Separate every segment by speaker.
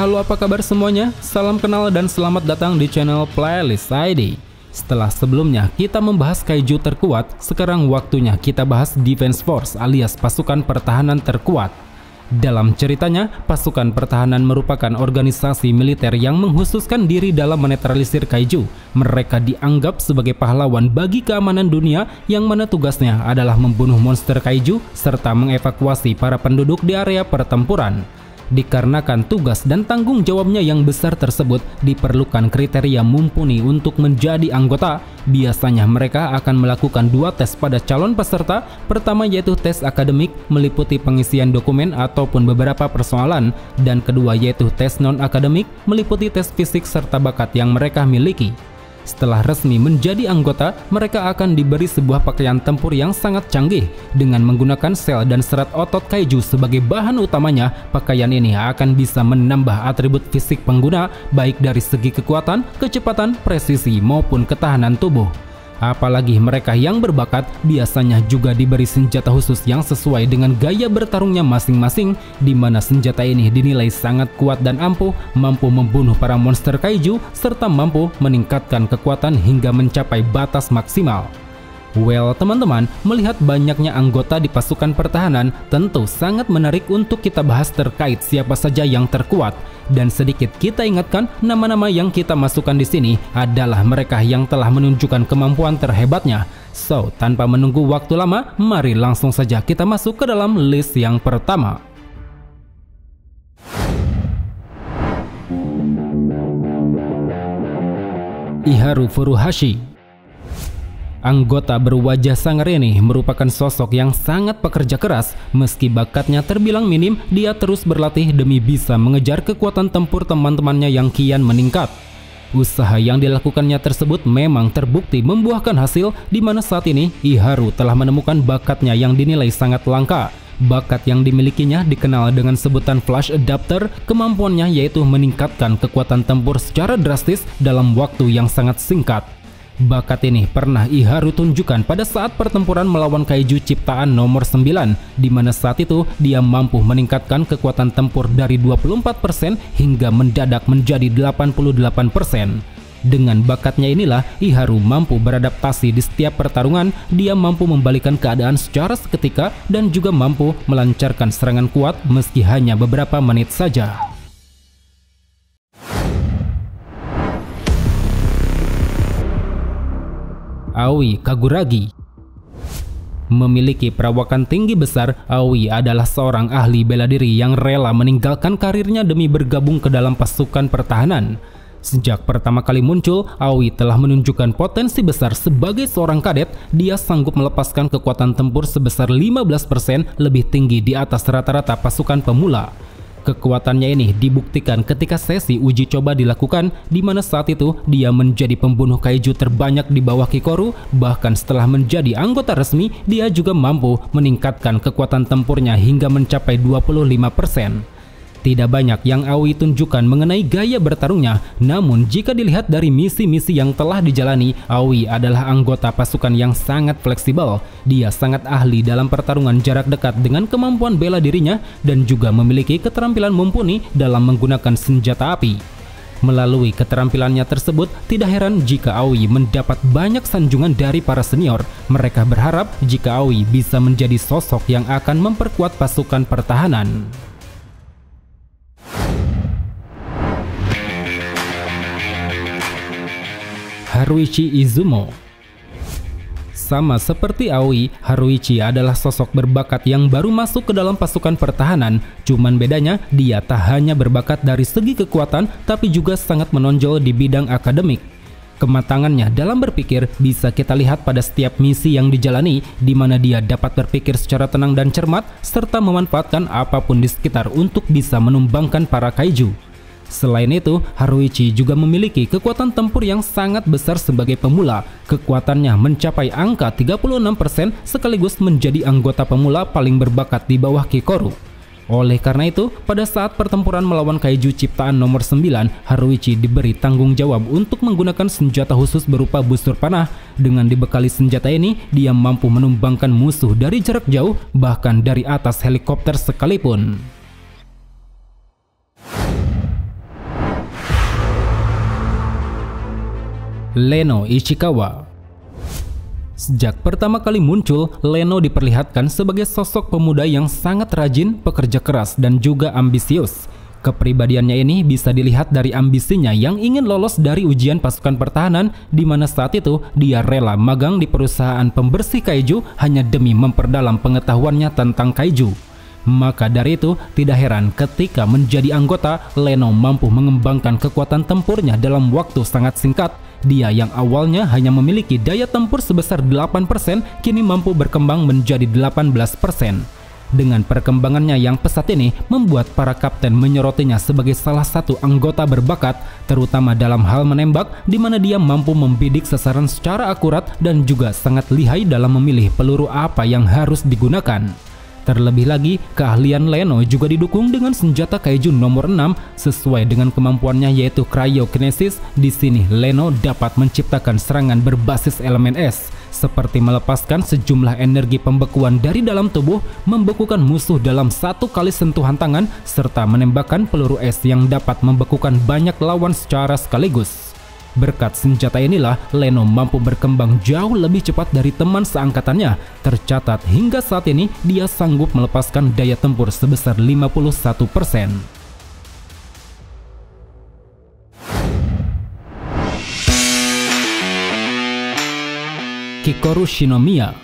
Speaker 1: Halo, apa kabar semuanya? Salam kenal dan selamat datang di channel Playlist ID. Setelah sebelumnya kita membahas kaiju terkuat, sekarang waktunya kita bahas Defense Force alias pasukan pertahanan terkuat. Dalam ceritanya, pasukan pertahanan merupakan organisasi militer yang menghususkan diri dalam menetralisir kaiju. Mereka dianggap sebagai pahlawan bagi keamanan dunia yang mana tugasnya adalah membunuh monster kaiju serta mengevakuasi para penduduk di area pertempuran. Dikarenakan tugas dan tanggung jawabnya yang besar tersebut, diperlukan kriteria mumpuni untuk menjadi anggota. Biasanya mereka akan melakukan 2 tes pada calon peserta. Pertama yaitu tes akademik, meliputi pengisian dokumen ataupun beberapa persoalan. Dan kedua yaitu tes non-akademik, meliputi tes fisik serta bakat yang mereka miliki. Setelah resmi menjadi anggota, mereka akan diberi sebuah pakaian tempur yang sangat canggih. Dengan menggunakan sel dan serat otot kaiju sebagai bahan utamanya, pakaian ini akan bisa menambah atribut fisik pengguna, baik dari segi kekuatan, kecepatan, presisi, maupun ketahanan tubuh. Apalagi mereka yang berbakat biasanya juga diberi senjata khusus yang sesuai dengan gaya bertarungnya masing-masing, di mana senjata ini dinilai sangat kuat dan ampuh, mampu membunuh para monster kaiju, serta mampu meningkatkan kekuatan hingga mencapai batas maksimal. Well teman-teman, melihat banyaknya anggota di pasukan pertahanan, tentu sangat menarik untuk kita bahas terkait siapa saja yang terkuat. Dan sedikit kita ingatkan, nama-nama yang kita masukkan di sini adalah mereka yang telah menunjukkan kemampuan terhebatnya. So, tanpa menunggu waktu lama, mari langsung saja kita masuk ke dalam list yang pertama. Iharu Furuhashi. Anggota berwajah sangar ini merupakan sosok yang sangat pekerja keras. Meski bakatnya terbilang minim, dia terus berlatih demi bisa mengejar kekuatan tempur teman-temannya yang kian meningkat. Usaha yang dilakukannya tersebut memang terbukti membuahkan hasil, di mana saat ini Iharu telah menemukan bakatnya yang dinilai sangat langka. Bakat yang dimilikinya dikenal dengan sebutan Flash Adapter. Kemampuannya yaitu meningkatkan kekuatan tempur secara drastis dalam waktu yang sangat singkat. Bakat ini pernah Iharu tunjukkan pada saat pertempuran melawan kaiju ciptaan nomor 9, di mana saat itu dia mampu meningkatkan kekuatan tempur dari 24% hingga mendadak menjadi 88%. Dengan bakatnya inilah Iharu mampu beradaptasi di setiap pertarungan. Dia mampu membalikan keadaan secara seketika dan juga mampu melancarkan serangan kuat meski hanya beberapa menit saja. Aoi Kaguragi. Memiliki perawakan tinggi besar, Aoi adalah seorang ahli bela diri yang rela meninggalkan karirnya demi bergabung ke dalam pasukan pertahanan. Sejak pertama kali muncul, Aoi telah menunjukkan potensi besar sebagai seorang kadet. Dia sanggup melepaskan kekuatan tempur sebesar 15% lebih tinggi di atas rata-rata pasukan pemula. Kekuatannya ini dibuktikan ketika sesi uji coba dilakukan, di mana saat itu dia menjadi pembunuh kaiju terbanyak di bawah Kikoru. Bahkan setelah menjadi anggota resmi, dia juga mampu meningkatkan kekuatan tempurnya hingga mencapai 25%. Tidak banyak yang Aoi tunjukkan mengenai gaya bertarungnya, namun jika dilihat dari misi-misi yang telah dijalani, Aoi adalah anggota pasukan yang sangat fleksibel. Dia sangat ahli dalam pertarungan jarak dekat dengan kemampuan bela dirinya dan juga memiliki keterampilan mumpuni dalam menggunakan senjata api. Melalui keterampilannya tersebut, tidak heran jika Aoi mendapat banyak sanjungan dari para senior. Mereka berharap jika Aoi bisa menjadi sosok yang akan memperkuat pasukan pertahanan. Haruichi Izumo. Sama seperti Aoi, Haruichi adalah sosok berbakat yang baru masuk ke dalam pasukan pertahanan. Cuman bedanya, dia tak hanya berbakat dari segi kekuatan, tapi juga sangat menonjol di bidang akademik. Kematangannya dalam berpikir bisa kita lihat pada setiap misi yang dijalani, di mana dia dapat berpikir secara tenang dan cermat, serta memanfaatkan apapun di sekitar untuk bisa menumbangkan para kaiju. Selain itu, Haruichi juga memiliki kekuatan tempur yang sangat besar sebagai pemula. Kekuatannya mencapai angka 36% sekaligus menjadi anggota pemula paling berbakat di bawah Kikoru. Oleh karena itu, pada saat pertempuran melawan kaiju ciptaan nomor 9, Haruichi diberi tanggung jawab untuk menggunakan senjata khusus berupa busur panah. Dengan dibekali senjata ini, dia mampu menumbangkan musuh dari jarak jauh, bahkan dari atas helikopter sekalipun. Leno Ichikawa. Sejak pertama kali muncul, Leno diperlihatkan sebagai sosok pemuda yang sangat rajin, pekerja keras, dan juga ambisius. Kepribadiannya ini bisa dilihat dari ambisinya yang ingin lolos dari ujian pasukan pertahanan, di mana saat itu dia rela magang di perusahaan pembersih kaiju hanya demi memperdalam pengetahuannya tentang kaiju. Maka dari itu, tidak heran ketika menjadi anggota, Leno mampu mengembangkan kekuatan tempurnya dalam waktu sangat singkat. Dia yang awalnya hanya memiliki daya tempur sebesar 8%, kini mampu berkembang menjadi 18%. Dengan perkembangannya yang pesat ini, membuat para kapten menyorotinya sebagai salah satu anggota berbakat, terutama dalam hal menembak, di mana dia mampu membidik sasaran secara akurat dan juga sangat lihai dalam memilih peluru apa yang harus digunakan. Terlebih lagi, keahlian Leno juga didukung dengan senjata kaiju nomor 6 sesuai dengan kemampuannya yaitu Cryokinesis. Di sini Leno dapat menciptakan serangan berbasis elemen es, seperti melepaskan sejumlah energi pembekuan dari dalam tubuh, membekukan musuh dalam satu kali sentuhan tangan, serta menembakkan peluru es yang dapat membekukan banyak lawan secara sekaligus. Berkat senjata inilah, Leno mampu berkembang jauh lebih cepat dari teman seangkatannya. Tercatat hingga saat ini, dia sanggup melepaskan daya tempur sebesar 51%. Kikoru Shinomiya.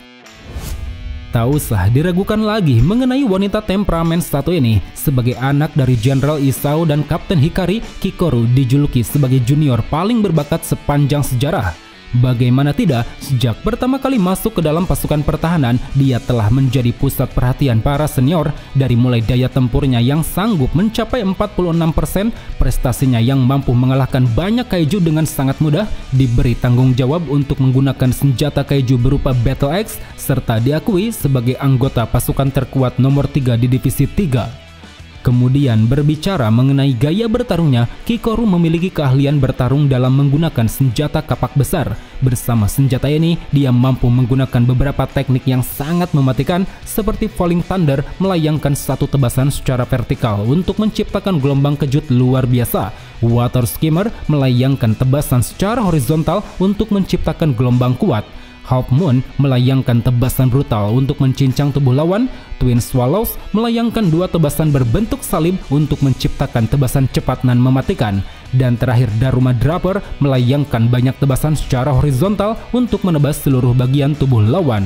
Speaker 1: Tak usah diragukan lagi mengenai wanita temperamen satu ini. Sebagai anak dari Jenderal Isao dan Kapten Hikari, Kikoru dijuluki sebagai junior paling berbakat sepanjang sejarah. Bagaimana tidak, sejak pertama kali masuk ke dalam pasukan pertahanan, dia telah menjadi pusat perhatian para senior. Dari mulai daya tempurnya yang sanggup mencapai 46%, prestasinya yang mampu mengalahkan banyak kaiju dengan sangat mudah, diberi tanggung jawab untuk menggunakan senjata kaiju berupa Battle Axe, serta diakui sebagai anggota pasukan terkuat nomor 3 di Divisi 3. Kemudian berbicara mengenai gaya bertarungnya, Kikoru memiliki keahlian bertarung dalam menggunakan senjata kapak besar. Bersama senjata ini, dia mampu menggunakan beberapa teknik yang sangat mematikan seperti Falling Thunder melayangkan satu tebasan secara vertikal untuk menciptakan gelombang kejut luar biasa. Water Skimmer melayangkan tebasan secara horizontal untuk menciptakan gelombang kuat. Half Moon melayangkan tebasan brutal untuk mencincang tubuh lawan. Twin Swallows melayangkan dua tebasan berbentuk salib untuk menciptakan tebasan cepat dan mematikan. Dan terakhir Daruma Draper melayangkan banyak tebasan secara horizontal untuk menebas seluruh bagian tubuh lawan.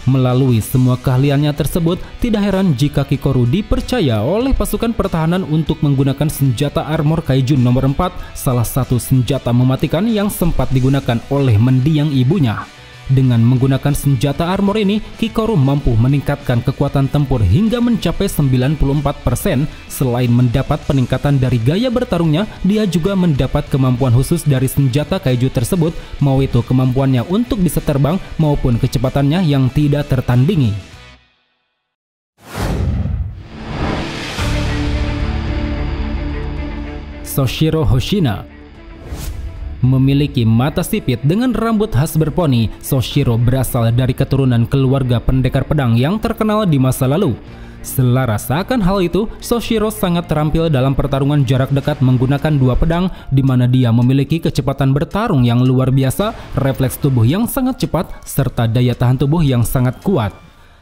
Speaker 1: Melalui semua keahliannya tersebut, tidak heran jika Kikoru dipercaya oleh pasukan pertahanan untuk menggunakan senjata armor kaiju nomor 4, salah satu senjata mematikan yang sempat digunakan oleh mendiang ibunya. Dengan menggunakan senjata armor ini, Kikoru mampu meningkatkan kekuatan tempur hingga mencapai 94%. Selain mendapat peningkatan dari gaya bertarungnya, dia juga mendapat kemampuan khusus dari senjata kaiju tersebut, mau itu kemampuannya untuk bisa terbang maupun kecepatannya yang tidak tertandingi. Soshiro Hoshina. Memiliki mata sipit dengan rambut khas berponi, Soshiro berasal dari keturunan keluarga pendekar pedang yang terkenal di masa lalu. Selaras akan hal itu, Soshiro sangat terampil dalam pertarungan jarak dekat menggunakan dua pedang, di mana dia memiliki kecepatan bertarung yang luar biasa, refleks tubuh yang sangat cepat, serta daya tahan tubuh yang sangat kuat.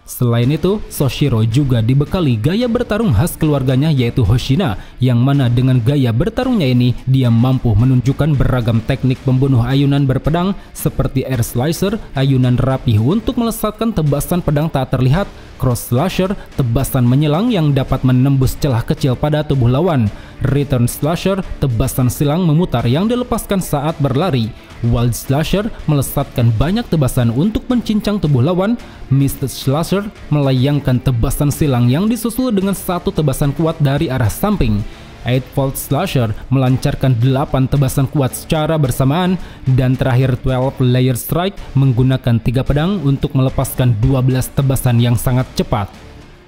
Speaker 1: Selain itu, Soshiro juga dibekali gaya bertarung khas keluarganya yaitu Hoshina, yang mana dengan gaya bertarungnya ini, dia mampu menunjukkan beragam teknik pembunuh ayunan berpedang seperti Air Slicer, ayunan rapi untuk melesatkan tebasan pedang tak terlihat, Cross Slasher, tebasan menyelang yang dapat menembus celah kecil pada tubuh lawan, Return Slasher, tebasan silang memutar yang dilepaskan saat berlari, Wild Slasher, melesatkan banyak tebasan untuk mencincang tubuh lawan, Mist Slasher, melayangkan tebasan silang yang disusul dengan satu tebasan kuat dari arah samping, Eightfold Slasher, melancarkan 8 tebasan kuat secara bersamaan, dan terakhir 12 Layer Strike, menggunakan 3 pedang untuk melepaskan 12 tebasan yang sangat cepat.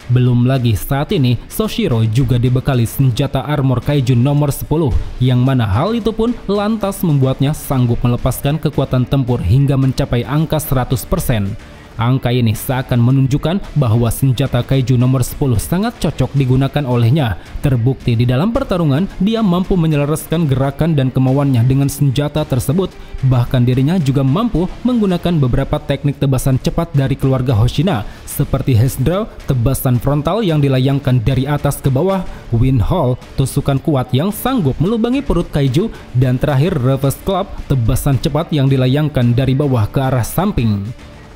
Speaker 1: Belum lagi saat ini, Soshiro juga dibekali senjata armor kaiju nomor 10, yang mana hal itu pun lantas membuatnya sanggup melepaskan kekuatan tempur hingga mencapai angka 100%. Angka ini seakan menunjukkan bahwa senjata kaiju nomor 10 sangat cocok digunakan olehnya. Terbukti di dalam pertarungan, dia mampu menyelaraskan gerakan dan kemauannya dengan senjata tersebut. Bahkan dirinya juga mampu menggunakan beberapa teknik tebasan cepat dari keluarga Hoshina, seperti Haze Draw, tebasan frontal yang dilayangkan dari atas ke bawah, Wind Hall, tusukan kuat yang sanggup melubangi perut kaiju, dan terakhir Reverse Club, tebasan cepat yang dilayangkan dari bawah ke arah samping.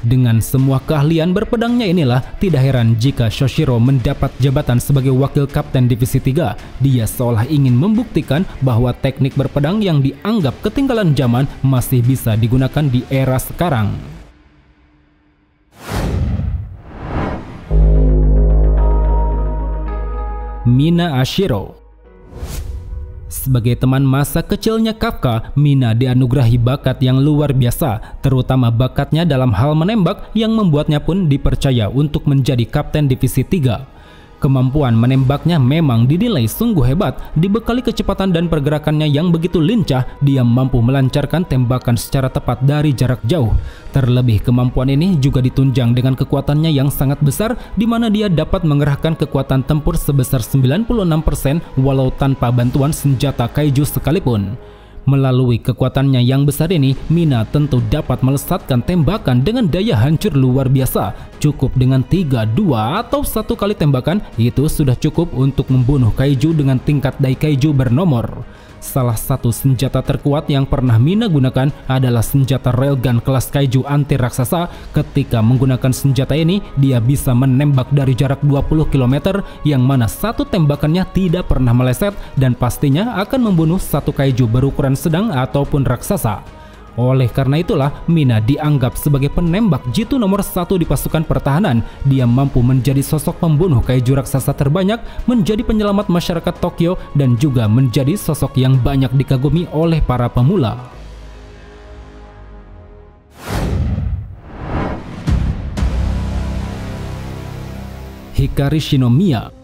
Speaker 1: Dengan semua keahlian berpedangnya inilah, tidak heran jika Shoshiro mendapat jabatan sebagai wakil kapten divisi 3. Dia seolah ingin membuktikan bahwa teknik berpedang yang dianggap ketinggalan zaman masih bisa digunakan di era sekarang. Mina Ashiro. Sebagai teman masa kecilnya Kafka, Mina dianugerahi bakat yang luar biasa, terutama bakatnya dalam hal menembak yang membuatnya pun dipercaya untuk menjadi kapten divisi 3. Kemampuan menembaknya memang dinilai sungguh hebat, dibekali kecepatan dan pergerakannya yang begitu lincah, dia mampu melancarkan tembakan secara tepat dari jarak jauh. Terlebih kemampuan ini juga ditunjang dengan kekuatannya yang sangat besar, di mana dia dapat mengerahkan kekuatan tempur sebesar 96% walau tanpa bantuan senjata kaiju sekalipun. Melalui kekuatannya yang besar ini, Mina tentu dapat melesatkan tembakan dengan daya hancur luar biasa. Cukup dengan 3, 2, atau 1 kali tembakan, itu sudah cukup untuk membunuh kaiju dengan tingkat dai kaiju bernomor. Salah satu senjata terkuat yang pernah Mina gunakan adalah senjata railgun kelas kaiju anti raksasa. Ketika menggunakan senjata ini, dia bisa menembak dari jarak 20 km, yang mana satu tembakannya tidak pernah meleset dan pastinya akan membunuh satu kaiju berukuran sedang ataupun raksasa. Oleh karena itulah, Mina dianggap sebagai penembak jitu nomor 1 di pasukan pertahanan. Dia mampu menjadi sosok pembunuh kaiju raksasa terbanyak, menjadi penyelamat masyarakat Tokyo, dan juga menjadi sosok yang banyak dikagumi oleh para pemula. Hikari Shinomiya.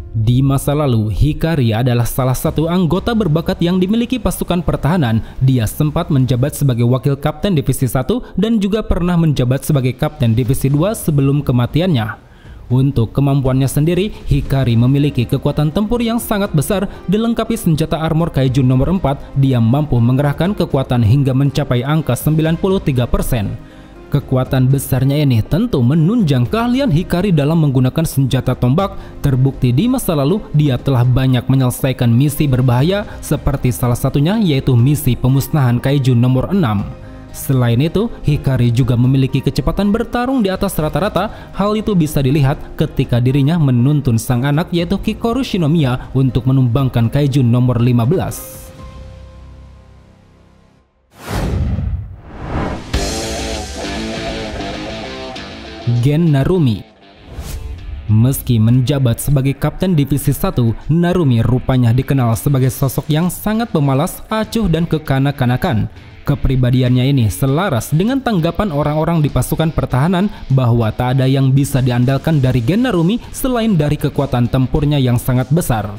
Speaker 1: Di masa lalu, Hikari adalah salah satu anggota berbakat yang dimiliki pasukan pertahanan. Dia sempat menjabat sebagai wakil kapten divisi 1 dan juga pernah menjabat sebagai kapten divisi 2 sebelum kematiannya. Untuk kemampuannya sendiri, Hikari memiliki kekuatan tempur yang sangat besar, dilengkapi senjata armor kaiju nomor 4, dia mampu mengerahkan kekuatan hingga mencapai angka 93%. Kekuatan besarnya ini tentu menunjang keahlian Hikari dalam menggunakan senjata tombak. Terbukti di masa lalu dia telah banyak menyelesaikan misi berbahaya, seperti salah satunya yaitu misi pemusnahan kaiju nomor 6. Selain itu, Hikari juga memiliki kecepatan bertarung di atas rata-rata. Hal itu bisa dilihat ketika dirinya menuntun sang anak yaitu Kikoru Shinomiya untuk menumbangkan kaiju nomor 15. Gen Narumi. Meski menjabat sebagai kapten divisi 1, Narumi rupanya dikenal sebagai sosok yang sangat pemalas, acuh, dan kekanak-kanakan. Kepribadiannya ini selaras dengan tanggapan orang-orang di pasukan pertahanan bahwa tak ada yang bisa diandalkan dari Gen Narumi selain dari kekuatan tempurnya yang sangat besar.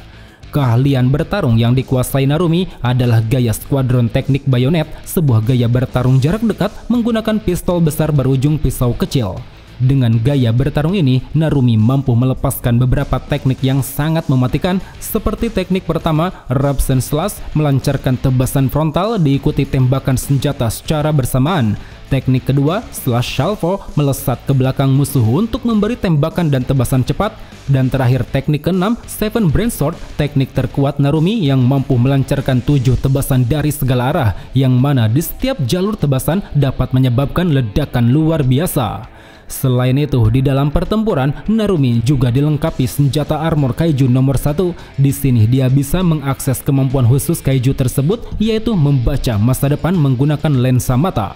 Speaker 1: Keahlian bertarung yang dikuasai Narumi adalah gaya skuadron teknik bayonet, sebuah gaya bertarung jarak dekat menggunakan pistol besar berujung pisau kecil. Dengan gaya bertarung ini, Narumi mampu melepaskan beberapa teknik yang sangat mematikan, seperti teknik pertama, Rabsen Slash, melancarkan tebasan frontal diikuti tembakan senjata secara bersamaan. Teknik kedua, Slash Salvo, melesat ke belakang musuh untuk memberi tembakan dan tebasan cepat. Dan terakhir teknik ke-6, Seven Brain Sword, teknik terkuat Narumi yang mampu melancarkan 7 tebasan dari segala arah, yang mana di setiap jalur tebasan dapat menyebabkan ledakan luar biasa. Selain itu, di dalam pertempuran, Narumi juga dilengkapi senjata armor kaiju nomor 1. Di sini dia bisa mengakses kemampuan khusus kaiju tersebut, yaitu membaca masa depan menggunakan lensa mata.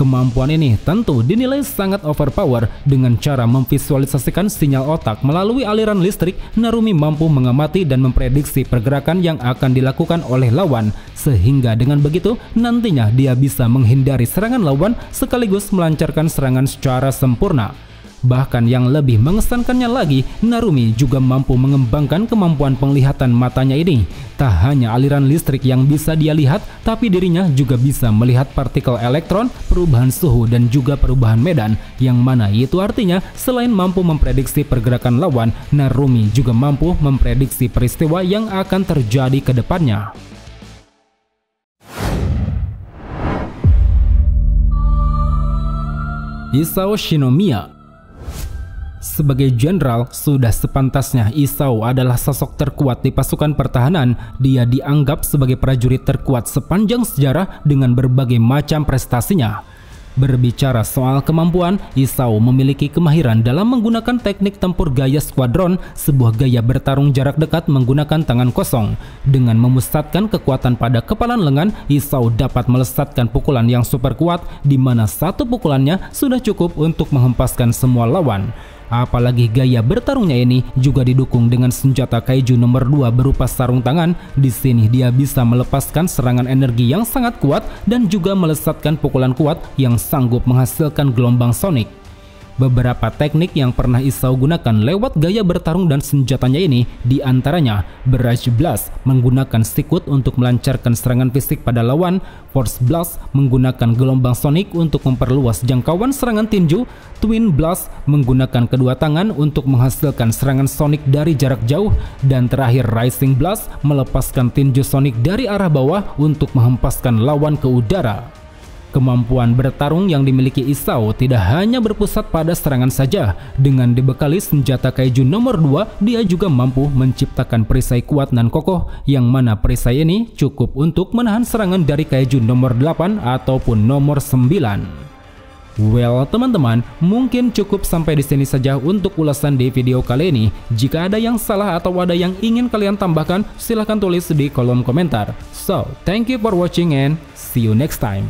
Speaker 1: Kemampuan ini tentu dinilai sangat overpower. Dengan cara memvisualisasikan sinyal otak melalui aliran listrik, Narumi mampu mengamati dan memprediksi pergerakan yang akan dilakukan oleh lawan, sehingga dengan begitu nantinya dia bisa menghindari serangan lawan sekaligus melancarkan serangan secara sempurna. Bahkan yang lebih mengesankannya lagi, Narumi juga mampu mengembangkan kemampuan penglihatan matanya ini. Tak hanya aliran listrik yang bisa dia lihat, tapi dirinya juga bisa melihat partikel elektron, perubahan suhu, dan juga perubahan medan. Yang mana itu artinya, selain mampu memprediksi pergerakan lawan, Narumi juga mampu memprediksi peristiwa yang akan terjadi ke depannya. Isao Shinomiya. Sebagai jenderal, sudah sepantasnya Isao adalah sosok terkuat di pasukan pertahanan. Dia dianggap sebagai prajurit terkuat sepanjang sejarah dengan berbagai macam prestasinya. Berbicara soal kemampuan, Isao memiliki kemahiran dalam menggunakan teknik tempur gaya skuadron, sebuah gaya bertarung jarak dekat menggunakan tangan kosong. Dengan memusatkan kekuatan pada kepalan lengan, Isao dapat melesatkan pukulan yang super kuat, di mana satu pukulannya sudah cukup untuk menghempaskan semua lawan. Apalagi gaya bertarungnya ini juga didukung dengan senjata kaiju nomor 2 berupa sarung tangan. Di sini dia bisa melepaskan serangan energi yang sangat kuat dan juga melesatkan pukulan kuat yang sanggup menghasilkan gelombang sonik. Beberapa teknik yang pernah Isao gunakan lewat gaya bertarung dan senjatanya ini diantaranya Barrage Blast menggunakan sikut untuk melancarkan serangan fisik pada lawan, Force Blast menggunakan gelombang sonik untuk memperluas jangkauan serangan tinju, Twin Blast menggunakan kedua tangan untuk menghasilkan serangan sonik dari jarak jauh, dan terakhir Rising Blast melepaskan tinju sonik dari arah bawah untuk menghempaskan lawan ke udara. Kemampuan bertarung yang dimiliki Isao tidak hanya berpusat pada serangan saja. Dengan dibekali senjata kaiju nomor 2, dia juga mampu menciptakan perisai kuat dan kokoh, yang mana perisai ini cukup untuk menahan serangan dari kaiju nomor 8 ataupun nomor 9. Well teman-teman, mungkin cukup sampai di sini saja untuk ulasan di video kali ini. Jika ada yang salah atau ada yang ingin kalian tambahkan, silahkan tulis di kolom komentar. So, thank you for watching and see you next time.